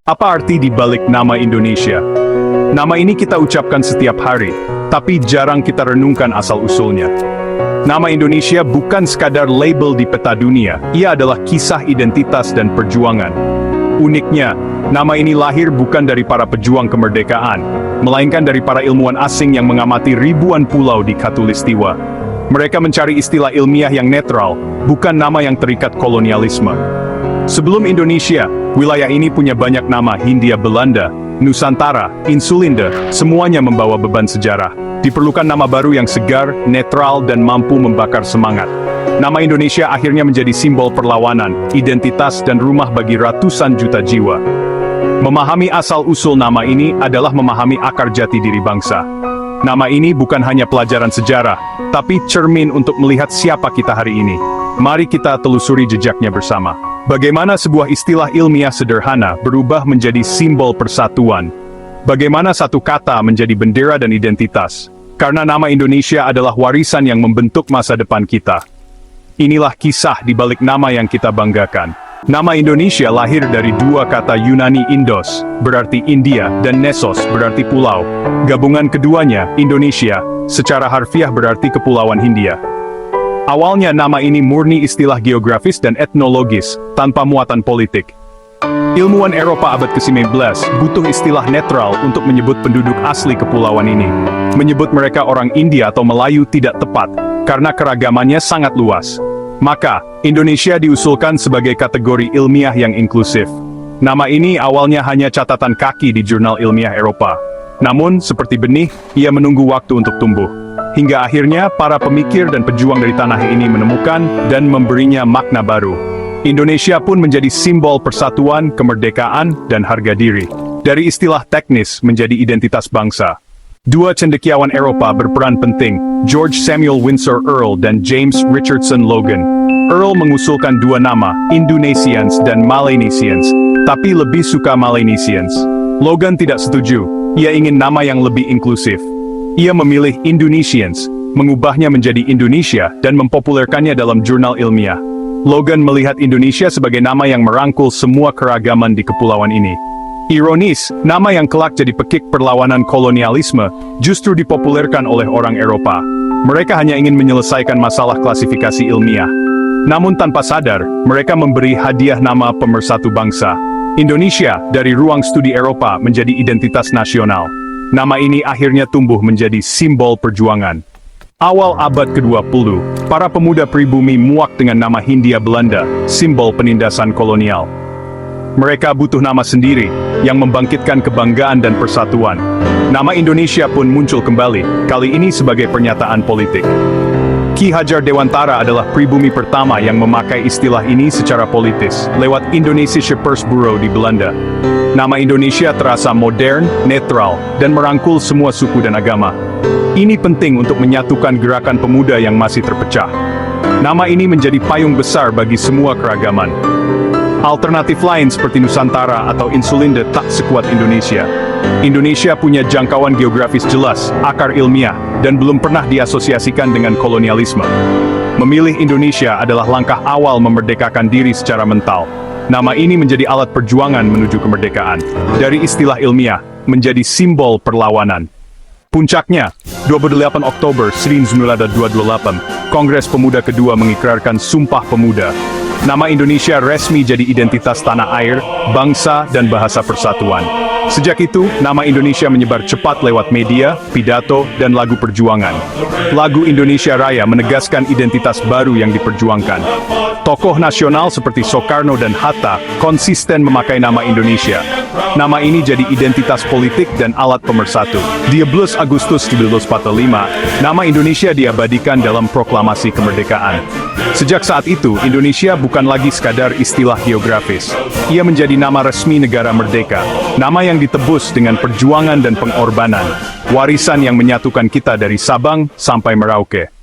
Apa arti di balik nama Indonesia? Nama ini kita ucapkan setiap hari, tapi jarang kita renungkan asal-usulnya. Nama Indonesia bukan sekadar label di peta dunia, ia adalah kisah identitas dan perjuangan. Uniknya, nama ini lahir bukan dari para pejuang kemerdekaan, melainkan dari para ilmuwan asing yang mengamati ribuan pulau di Khatulistiwa. Mereka mencari istilah ilmiah yang netral, bukan nama yang terikat kolonialisme. Sebelum Indonesia, wilayah ini punya banyak nama: Hindia Belanda, Nusantara, Insulinde, semuanya membawa beban sejarah. Diperlukan nama baru yang segar, netral, dan mampu membakar semangat. Nama Indonesia akhirnya menjadi simbol perlawanan, identitas, dan rumah bagi ratusan juta jiwa. Memahami asal-usul nama ini adalah memahami akar jati diri bangsa. Nama ini bukan hanya pelajaran sejarah, tapi cermin untuk melihat siapa kita hari ini. Mari kita telusuri jejaknya bersama. Bagaimana sebuah istilah ilmiah sederhana berubah menjadi simbol persatuan? Bagaimana satu kata menjadi bendera dan identitas? Karena nama Indonesia adalah warisan yang membentuk masa depan kita. Inilah kisah di balik nama yang kita banggakan. Nama Indonesia lahir dari dua kata Yunani Indos, berarti India, dan Nesos, berarti pulau. Gabungan keduanya, Indonesia, secara harfiah berarti Kepulauan Hindia. Awalnya nama ini murni istilah geografis dan etnologis, tanpa muatan politik. Ilmuwan Eropa abad ke-19 butuh istilah netral untuk menyebut penduduk asli kepulauan ini. Menyebut mereka orang India atau Melayu tidak tepat, karena keragamannya sangat luas. Maka, Indonesia diusulkan sebagai kategori ilmiah yang inklusif. Nama ini awalnya hanya catatan kaki di jurnal ilmiah Eropa. Namun, seperti benih, ia menunggu waktu untuk tumbuh. Hingga akhirnya, para pemikir dan pejuang dari tanah ini menemukan dan memberinya makna baru. Indonesia pun menjadi simbol persatuan, kemerdekaan, dan harga diri. Dari istilah teknis menjadi identitas bangsa. Dua cendekiawan Eropa berperan penting, George Samuel Windsor Earl dan James Richardson Logan. Earl mengusulkan dua nama, Indonesians dan Melanesians, tapi lebih suka Melanesians. Logan tidak setuju, ia ingin nama yang lebih inklusif. Ia memilih Indonesians, mengubahnya menjadi Indonesia dan mempopulerkannya dalam jurnal ilmiah. Logan melihat Indonesia sebagai nama yang merangkul semua keragaman di kepulauan ini. Ironis, nama yang kelak jadi pekik perlawanan kolonialisme justru dipopulerkan oleh orang Eropa. Mereka hanya ingin menyelesaikan masalah klasifikasi ilmiah. Namun tanpa sadar, mereka memberi hadiah nama pemersatu bangsa. Indonesia dari ruang studi Eropa menjadi identitas nasional. Nama ini akhirnya tumbuh menjadi simbol perjuangan. Awal abad ke-20, para pemuda pribumi muak dengan nama Hindia Belanda, simbol penindasan kolonial. Mereka butuh nama sendiri, yang membangkitkan kebanggaan dan persatuan. Nama Indonesia pun muncul kembali, kali ini sebagai pernyataan politik. Ki Hajar Dewantara adalah pribumi pertama yang memakai istilah ini secara politis, lewat Indonesische Persbureau di Belanda. Nama Indonesia terasa modern, netral, dan merangkul semua suku dan agama. Ini penting untuk menyatukan gerakan pemuda yang masih terpecah. Nama ini menjadi payung besar bagi semua keragaman. Alternatif lain seperti Nusantara atau Insulinde tak sekuat Indonesia. Indonesia punya jangkauan geografis jelas, akar ilmiah, dan belum pernah diasosiasikan dengan kolonialisme. Memilih Indonesia adalah langkah awal memerdekakan diri secara mental. Nama ini menjadi alat perjuangan menuju kemerdekaan. Dari istilah ilmiah, menjadi simbol perlawanan. Puncaknya, 28 Oktober 1928, Kongres Pemuda kedua mengikrarkan Sumpah Pemuda. Nama Indonesia resmi jadi identitas tanah air, bangsa, dan bahasa persatuan. Sejak itu, nama Indonesia menyebar cepat lewat media, pidato, dan lagu perjuangan. Lagu Indonesia Raya menegaskan identitas baru yang diperjuangkan. Tokoh nasional seperti Soekarno dan Hatta konsisten memakai nama Indonesia. Nama ini jadi identitas politik dan alat pemersatu. 12 Agustus 1945, nama Indonesia diabadikan dalam proklamasi kemerdekaan. Sejak saat itu, Indonesia bukan lagi sekadar istilah geografis. Ia menjadi nama resmi negara merdeka. Nama yang ditebus dengan perjuangan dan pengorbanan. Warisan yang menyatukan kita dari Sabang sampai Merauke.